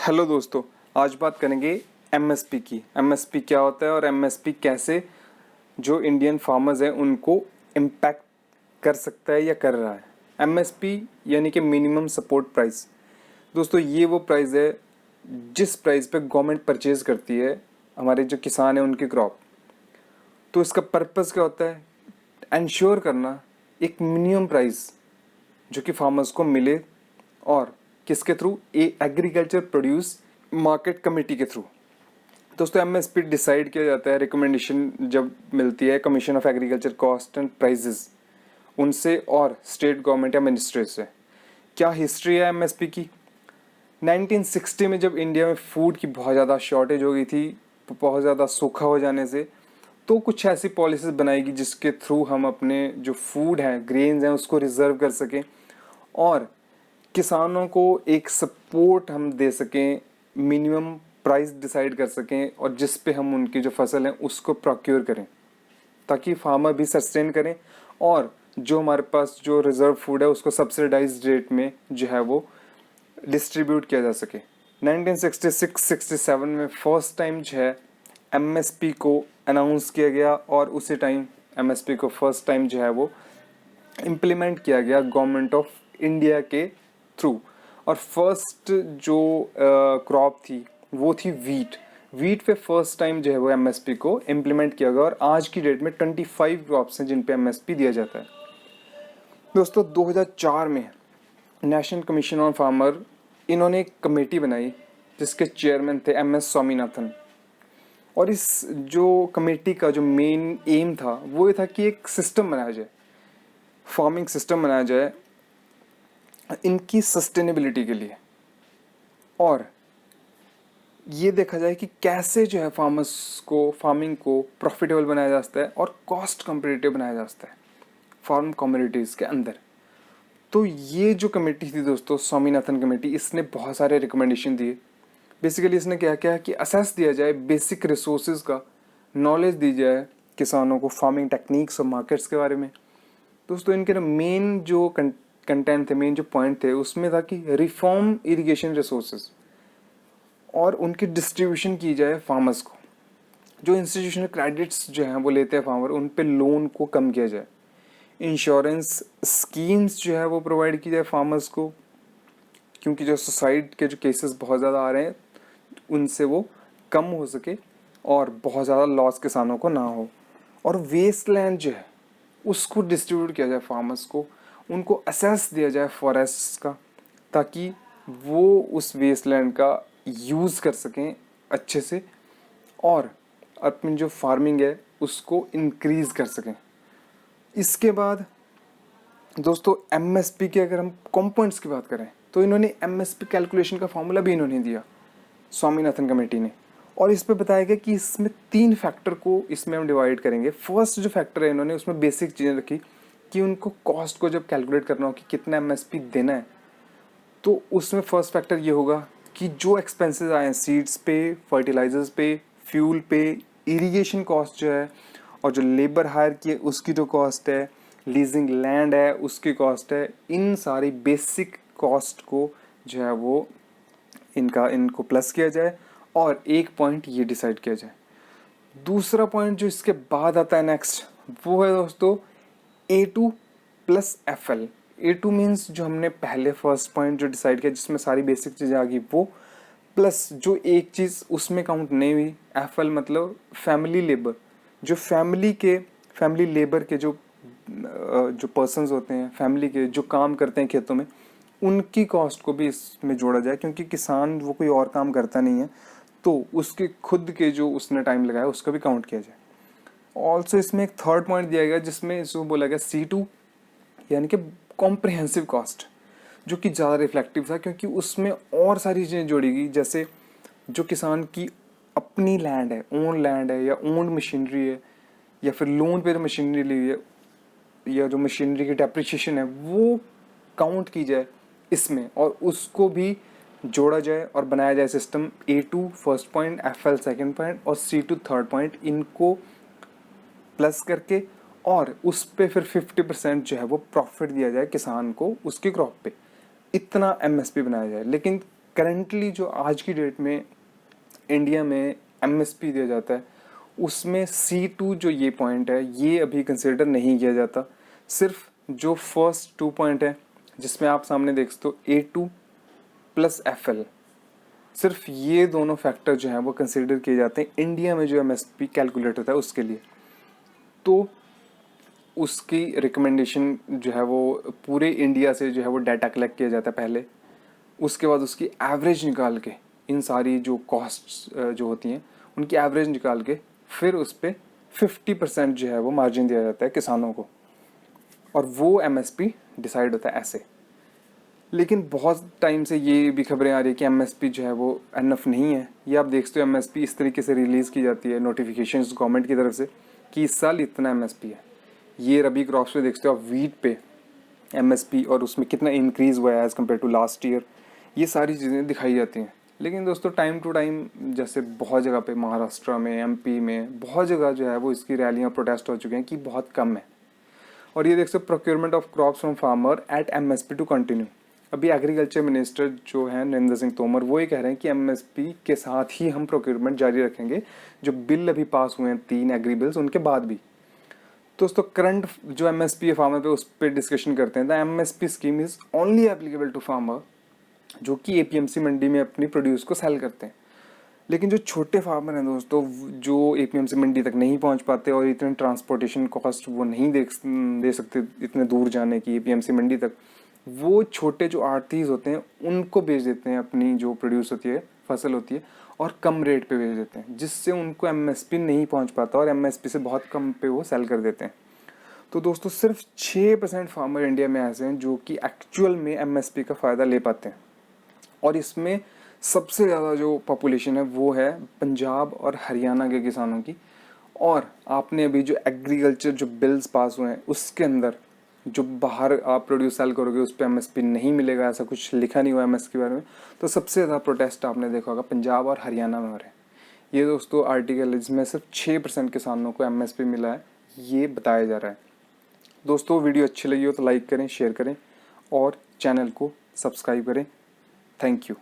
Hello दोस्तों, आज बात करेंगे एमएसपी की। एमएसपी क्या होता है और एमएसपी कैसे जो इंडियन फार्मर्स हैं उनको इम्पैक्ट कर सकता है या कर रहा है। एमएसपी यानी कि मिनिमम सपोर्ट प्राइस। दोस्तों, ये वो प्राइस है जिस प्राइस पे गवर्नमेंट परचेज करती है हमारे जो किसान हैं उनकी क्रॉप। तो इसका पर्पस क्या होता है? इंश्योर करना एक मिनिमम प्राइस जो कि फार्मर्स को मिले, और किसके through? Agriculture produce market committee के थ्रू। दोस्तों, एमएसपी डिसाइड किया जाता है, रिकमेंडेशन जब मिलती है commission of agriculture cost and prices उनसे और स्टेट गवर्नमेंट या मिनिस्ट्री से। क्या हिस्ट्री है एमएसपी की? 1960 में जब इंडिया में फूड की बहुत ज़्यादा शॉर्टेज हो गई थी, बहुत ज़्यादा सूखा हो जाने से, तो कुछ ऐसी पॉलिसीज बनाएगी जिसके थ्रू हम अपने जो फूड हैं, ग्रेन्स हैं, उसको रिजर्व कर सकें और किसानों को एक सपोर्ट हम दे सकें, मिनिमम प्राइस डिसाइड कर सकें और जिस पे हम उनकी जो फसल है उसको प्रोक्योर करें ताकि फार्मर भी सस्टेन करें और जो हमारे पास जो रिजर्व फूड है उसको सब्सिडाइज्ड रेट में जो है वो डिस्ट्रीब्यूट किया जा सके। 1966-67 में फर्स्ट टाइम जो है एमएसपी को अनाउंस किया गया और उसी टाइम एमएसपी को फर्स्ट टाइम जो है वो इम्प्लीमेंट किया गया गवर्नमेंट ऑफ इंडिया के थ्रू। और फर्स्ट जो क्रॉप थी वो थी वीट। वीट पे फर्स्ट टाइम जो है वो एमएसपी को इम्प्लीमेंट किया गया और आज की डेट में 25 क्रॉप्स हैं जिन पे एमएसपी दिया जाता है। दोस्तों, 2004 में नेशनल कमीशन ऑन फार्मर इन्होंने एक कमेटी बनाई जिसके चेयरमैन थे एम एस स्वामीनाथन। और इस जो कमेटी का जो मेन एम था वो ये था कि एक सिस्टम बनाया जाए, फार्मिंग सिस्टम बनाया जाए इनकी सस्टेनेबिलिटी के लिए, और ये देखा जाए कि कैसे जो है फार्मिंग को प्रॉफिटेबल बनाया जा सकता है और कॉस्ट कम्पिटिटिव बनाया जा सकता है फार्म कम्युनिटीज़ के अंदर। तो ये जो कमेटी थी दोस्तों, स्वामीनाथन कमेटी, इसने बहुत सारे रिकमेंडेशन दिए। बेसिकली इसने क्या किया कि असेस दिया जाए बेसिक रिसोर्सेज का, नॉलेज दी जाए किसानों को फार्मिंग टेक्निक्स और मार्केट्स के बारे में। दोस्तों, इनके ना मेन जो कंटेंट थे, मेन जो पॉइंट थे उसमें था कि रिफॉर्म इरिगेशन रिसोर्सेज और उनकी डिस्ट्रीब्यूशन की जाए फार्मर्स को। जो इंस्टीट्यूशनल क्रेडिट्स जो हैं वो लेते हैं फार्मर, उन पे लोन को कम किया जाए। इंश्योरेंस स्कीम्स जो है वो प्रोवाइड की जाए फार्मर्स को, क्योंकि जो सुसाइड के जो केसेस बहुत ज़्यादा आ रहे हैं उनसे वो कम हो सके और बहुत ज़्यादा लॉस किसानों को ना हो। और वेस्ट लैंड जो है उसको डिस्ट्रीब्यूट किया जाए फार्मर्स को, उनको असेस दिया जाए फॉरेस्ट का, ताकि वो उस वेस्ट लैंड का यूज़ कर सकें अच्छे से और अपनी जो फार्मिंग है उसको इंक्रीज़ कर सकें। इसके बाद दोस्तों, एमएसपी के अगर हम कंपोनेंट्स की बात करें तो इन्होंने एमएसपी कैलकुलेशन का फॉर्मूला भी इन्होंने दिया, स्वामीनाथन कमेटी ने। और इस पे बताया गया कि इसमें 3 फैक्टर को इसमें हम डिवाइड करेंगे। फर्स्ट जो फैक्टर है, इन्होंने उसमें बेसिक चीज़ें रखी कि उनको कॉस्ट को जब कैलकुलेट करना हो कि कितना एमएसपी देना है, तो उसमें फर्स्ट फैक्टर ये होगा कि जो एक्सपेंसेस आए हैं सीड्स पे, फर्टिलाइजर्स पे, फ्यूल पे, इरिगेशन कॉस्ट जो है, और जो लेबर हायर की है उसकी जो कॉस्ट है, लीजिंग लैंड है उसकी कॉस्ट है, इन सारी बेसिक कॉस्ट को जो है वो इनको प्लस किया जाए और एक पॉइंट ये डिसाइड किया जाए। दूसरा पॉइंट जो इसके बाद आता है नेक्स्ट, वो है दोस्तों A2 plus FL। A2 means जो हमने पहले फर्स्ट पॉइंट जो डिसाइड किया जिसमें सारी बेसिक चीज़ें आ गई वो, प्लस जो एक चीज़ उसमें काउंट नहीं हुई, FL मतलब फैमिली लेबर। जो फैमिली लेबर के जो पर्सन्स होते हैं, फैमिली के जो काम करते हैं खेतों में, उनकी कॉस्ट को भी इसमें जोड़ा जाए, क्योंकि किसान वो कोई और काम करता नहीं है, तो उसके खुद के जो उसने टाइम लगाया उसका भी काउंट किया जाए। ऑल्सो इसमें एक थर्ड पॉइंट दिया गया जिसमें इसको बोला गया C2 यानी कि कॉम्प्रिहेंसिव कॉस्ट, जो कि ज़्यादा रिफ्लेक्टिव था क्योंकि उसमें और सारी चीज़ें जोड़ी गई, जैसे जो किसान की अपनी लैंड है, ओन लैंड है या ओन मशीनरी है या फिर लोन पे जो मशीनरी ली है या जो मशीनरी की डेप्रिसिएशन है वो काउंट की जाए इसमें और उसको भी जोड़ा जाए और बनाया जाए system. A2 first point, FL second point और C2 थर्ड पॉइंट, इनको प्लस करके और उस पे फिर 50% जो है वो प्रॉफिट दिया जाए किसान को उसकी क्रॉप पे। इतना एमएसपी बनाया जाए। लेकिन करंटली जो आज की डेट में इंडिया में एमएसपी दिया जाता है उसमें C2 जो ये पॉइंट है ये अभी कंसिडर नहीं किया जाता। सिर्फ जो फर्स्ट 2 पॉइंट है जिसमें आप सामने देख सकते हो A2 प्लस FL, सिर्फ ये दोनों फैक्टर जो हैं वो कंसिडर किए जाते हैं इंडिया में जो एमएसपी कैलकुलेट होता है उसके लिए। तो उसकी रिकमेंडेशन जो है वो पूरे इंडिया से जो है वो डाटा कलेक्ट किया जाता है पहले, उसके बाद उसकी एवरेज निकाल के इन सारी जो कॉस्ट्स जो होती हैं उनकी एवरेज निकाल के फिर उस पर 50% जो है वो मार्जिन दिया जाता है किसानों को, और वो एमएसपी डिसाइड होता है ऐसे। लेकिन बहुत टाइम से ये भी खबरें आ रही है कि एमएसपी जो है वो एनफ नहीं है। ये आप देख सकते हो एमएसपी इस तरीके से रिलीज़ की जाती है नोटिफिकेशंस गवर्नमेंट की तरफ से कि इस साल इतना एमएसपी है। ये रबी क्रॉप्स पे देख सकते हो आप वीट पे एमएसपी और उसमें कितना इंक्रीज़ हुआ है as compared to last year, ये सारी चीज़ें दिखाई जाती हैं। लेकिन दोस्तों टाइम टू टाइम जैसे बहुत जगह पे महाराष्ट्र में, एमपी में बहुत जगह जो है वो इसकी रैलियाँ प्रोटेस्ट हो चुके हैं कि बहुत कम है। और ये देख सकते हो procurement of crops from farmer at MSP to continue. अभी एग्रीकल्चर मिनिस्टर जो है नरेंद्र सिंह तोमर वो ये कह रहे हैं कि एमएसपी के साथ ही हम प्रोक्योरमेंट जारी रखेंगे, जो बिल अभी पास हुए हैं 3 एग्री बिल्स उनके बाद भी। दोस्तों करंट जो एमएसपी है फार्मर पे उस पर डिस्कशन करते हैं। The MSP scheme is only applicable to farmer जो कि एपीएमसी मंडी में अपनी प्रोड्यूस को सेल करते हैं। लेकिन जो छोटे फार्मर हैं दोस्तों जो एपीएमसी मंडी तक नहीं पहुंच पाते और इतने ट्रांसपोर्टेशन कॉस्ट वो नहीं दे सकते इतने दूर जाने की एपीएमसी मंडी तक, वो छोटे जो आड़तीस होते हैं उनको बेच देते हैं अपनी जो प्रोड्यूस होती है फसल होती है और कम रेट पे बेच देते हैं, जिससे उनको एमएसपी नहीं पहुंच पाता और एमएसपी से बहुत कम पे वो सेल कर देते हैं। तो दोस्तों सिर्फ 6% फार्मर इंडिया में ऐसे हैं जो कि एक्चुअल में एमएसपी का फ़ायदा ले पाते हैं, और इसमें सबसे ज़्यादा जो पॉपुलेशन है वो है पंजाब और हरियाणा के किसानों की। और आपने अभी जो एग्रीकल्चर जो बिल्स पास हुए हैं उसके अंदर जो बाहर आप प्रोड्यूस सेल करोगे उस पर एमएसपी नहीं मिलेगा, ऐसा कुछ लिखा नहीं हुआ एमएसपी के बारे में। तो सबसे ज़्यादा प्रोटेस्ट आपने देखा होगा पंजाब और हरियाणा में हो रहे हैं। ये दोस्तों आर्टिकल जिसमें सिर्फ 6% किसानों को एमएसपी मिला है ये बताया जा रहा है। दोस्तों वीडियो अच्छी लगी हो तो लाइक करें, शेयर करें और चैनल को सब्सक्राइब करें। Thank you.